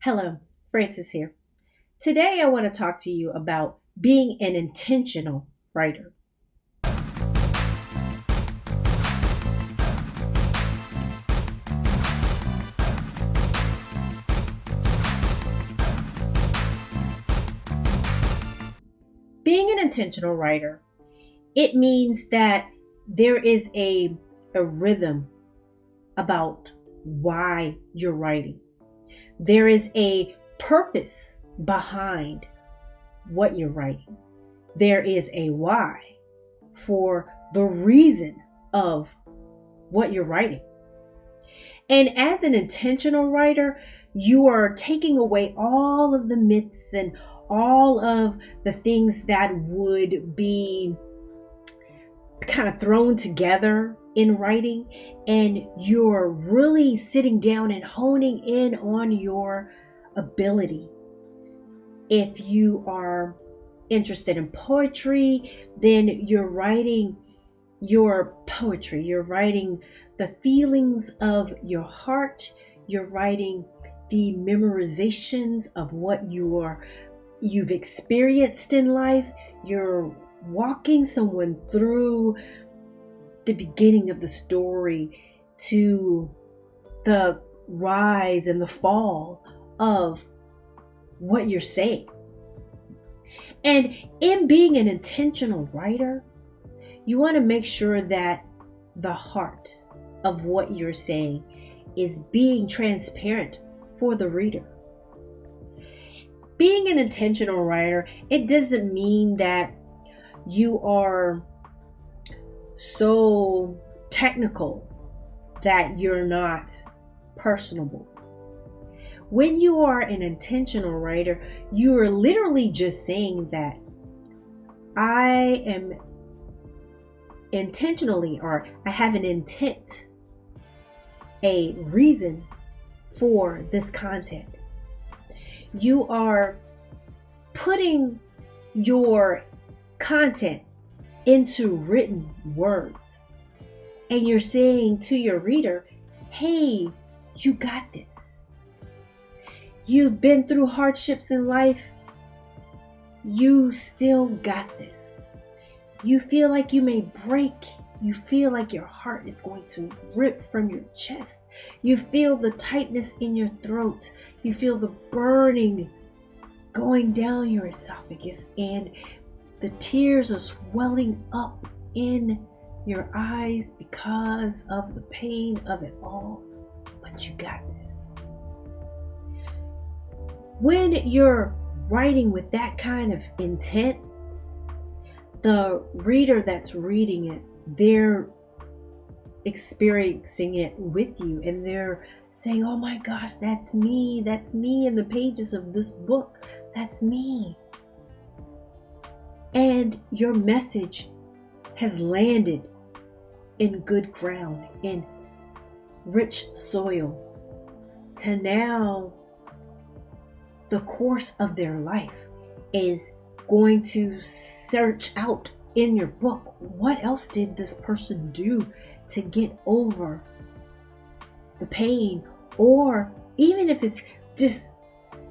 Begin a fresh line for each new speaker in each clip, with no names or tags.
Hello, Francis here. Today I want to talk to you about being an intentional writer. Being an intentional writer, it means that there is a rhythm about why you're writing. There is a purpose behind what you're writing. There is a why for the reason of what you're writing. And as an intentional writer, you are taking away all of the myths and all of the things that would be kind of thrown together in writing, and you're really sitting down and honing in on your ability. If you are interested in poetry, then you're writing your poetry. You're writing the feelings of your heart. You're writing the memorizations of what you've experienced in life. You're walking someone through the beginning of the story to the rise and the fall of what you're saying. And in being an intentional writer, you want to make sure that the heart of what you're saying is being transparent for the reader. Being an intentional writer, it doesn't mean that you are so technical that you're not personable. When you are an intentional writer, you are literally just saying that I am intentionally, or I have an intent, a reason for this content. You are putting your content into written words, and you're saying to your reader, hey, you got this. You've been through hardships in life. You still got this. You feel like you may break. You feel like your heart is going to rip from your chest. You feel the tightness in your throat. You feel the burning going down your esophagus, and the tears are swelling up in your eyes because of the pain of it all. But you got this. When you're writing with that kind of intent, the reader that's reading it, they're experiencing it with you, and they're saying, oh my gosh, that's me in the pages of this book, that's me. And your message has landed in good ground, in rich soil, to now the course of their life is going to search out in your book, what else did this person do to get over the pain? Or even if it's just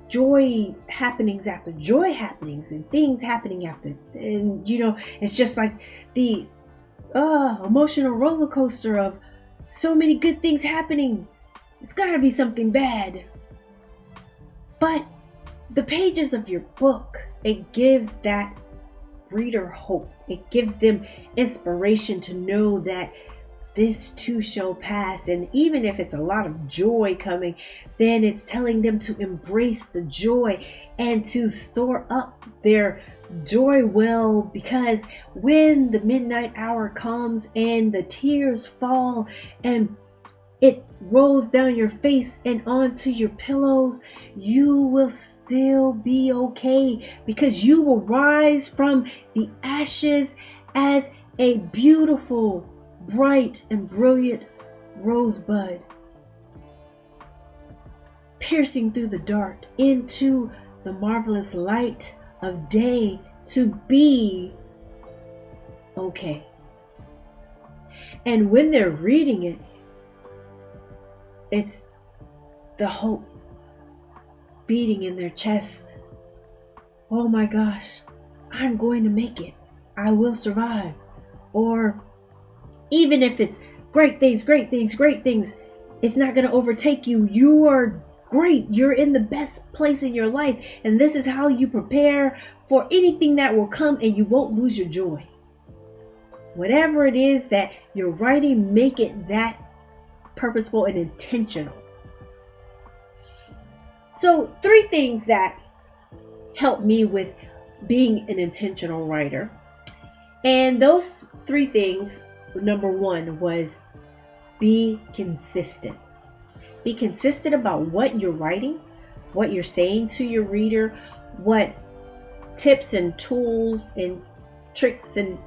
joy happenings after joy happenings and things happening after, and it's just like the emotional roller coaster of so many good things happening. It's gotta be something bad. But the pages of your book, it gives that reader hope. It gives them inspiration to know that this too shall pass. And even if it's a lot of joy coming, then it's telling them to embrace the joy and to store up their joy well, because when the midnight hour comes and the tears fall and it rolls down your face and onto your pillows, you will still be okay, because you will rise from the ashes as a beautiful, bright, and brilliant rosebud, piercing through the dark into the marvelous light of day, to be okay. And when they're reading it, it's the hope beating in their chest. Oh my gosh, I'm going to make it. I will survive. Or even if it's great things, great things, great things, it's not going to overtake you. You are great. You're in the best place in your life. And this is how you prepare for anything that will come, and you won't lose your joy. Whatever it is that you're writing, make it that purposeful and intentional. So 3 things that helped me with being an intentional writer. And those 3 things, number 1 was be consistent. Be consistent about what you're writing, what you're saying to your reader, what tips and tools and tricks and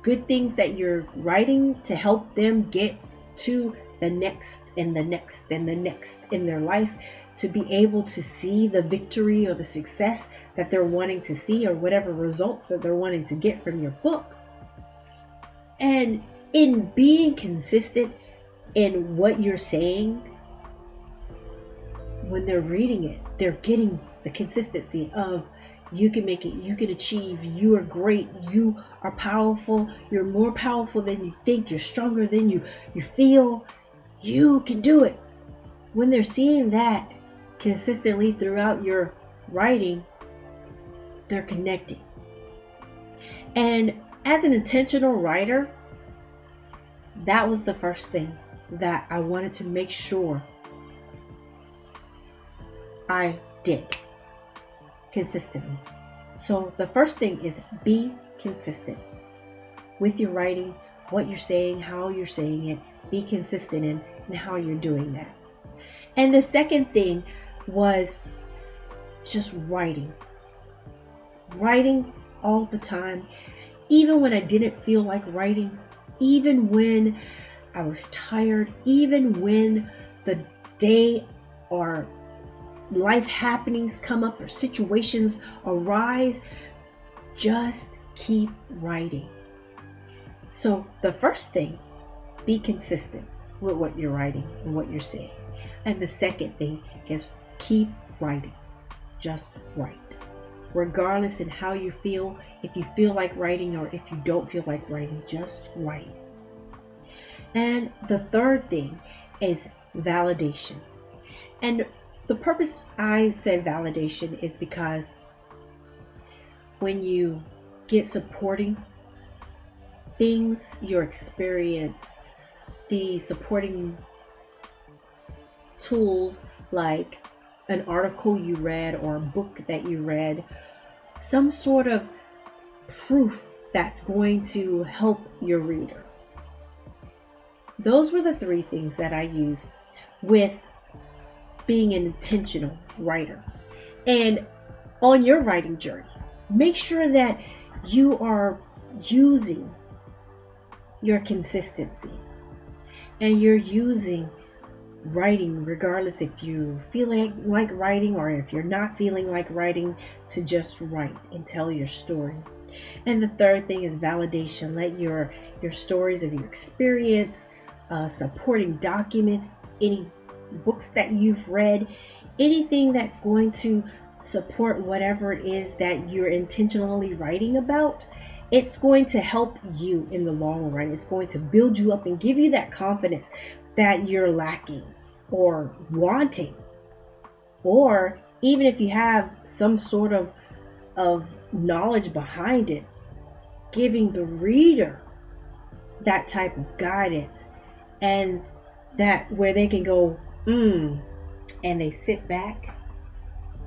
good things that you're writing to help them get to the next and the next and the next in their life, to be able to see the victory or the success that they're wanting to see, or whatever results that they're wanting to get from your book. And in being consistent in what you're saying, when they're reading it, they're getting the consistency of you can make it, you can achieve, you are great, you are powerful, you're more powerful than you think, you're stronger than you feel, you can do it. When they're seeing that consistently throughout your writing, they're connecting. And as an intentional writer, that was the first thing that I wanted to make sure I did consistently. So the first thing is be consistent with your writing, what you're saying, how you're saying it. Be consistent in how you're doing that. And the second thing was just writing all the time, even when I didn't feel like writing, even when I was tired, even when the day or life happenings come up or situations arise, just keep writing. So the first thing, be consistent with what you're writing and what you're saying. And the second thing is keep writing. Just write. Regardless in how you feel, if you feel like writing or if you don't feel like writing, just write. And the third thing is validation. And the purpose I said validation is because when you get supporting things, your experience, the supporting tools like an article you read or a book that you read, some sort of proof that's going to help your reader. Those were the 3 things that I used with being an intentional writer. And on your writing journey, make sure that you are using your consistency and you're using writing, regardless if you feel like writing or if you're not feeling like writing, to just write and tell your story. And the third thing is validation. Let your stories of your experience, supporting documents, any books that you've read, anything that's going to support whatever it is that you're intentionally writing about, it's going to help you in the long run. It's going to build you up and give you that confidence that you're lacking or wanting. Or even if you have some sort of knowledge behind it, giving the reader that type of guidance, and that where they can go, and they sit back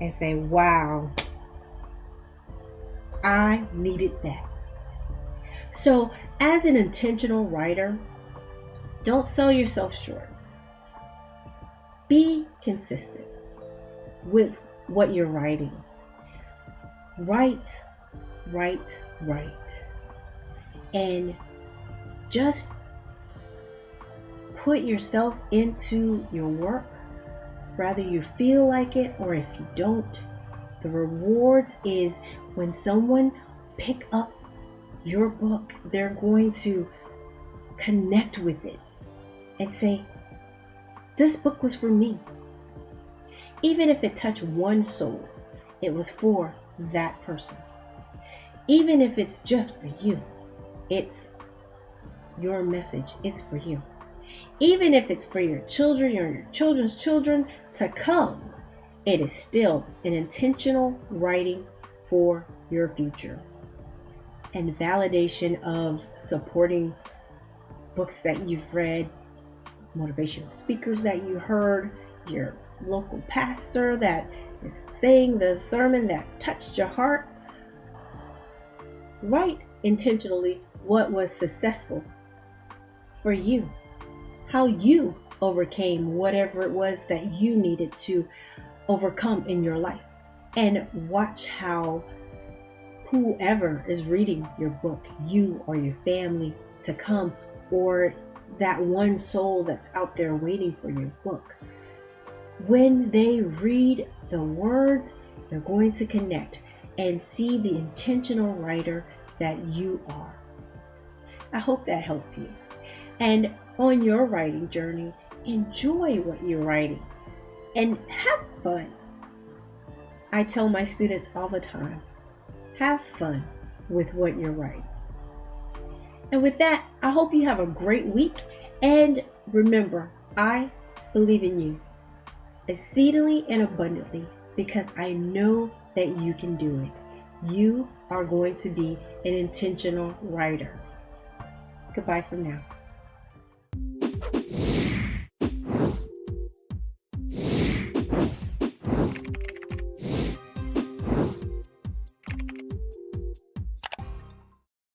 and say, wow, I needed that. So as an intentional writer, don't sell yourself short. Be consistent with what you're writing. Write. And just put yourself into your work, whether you feel like it or if you don't. The rewards is when someone pick up your book, they're going to connect with it and say, this book was for me. Even if it touched one soul, it was for that person. Even if it's just for you, it's your message. It's for you. Even if it's for your children or your children's children to come, it is still an intentional writing for your future. And validation of supporting books that you've read, motivational speakers that you heard, your local pastor that is saying the sermon that touched your heart. Write intentionally what was successful for you, how you overcame whatever it was that you needed to overcome in your life, and watch how whoever is reading your book, you or your family to come, or that one soul that's out there waiting for your book, when they read the words, they're going to connect and see the intentional writer that you are. I hope that helped you. And on your writing journey, enjoy what you're writing and have fun. I tell my students all the time, have fun with what you're writing. And with that, I hope you have a great week. And remember, I believe in you exceedingly and abundantly because I know that you can do it. You are going to be an intentional writer. Goodbye for now.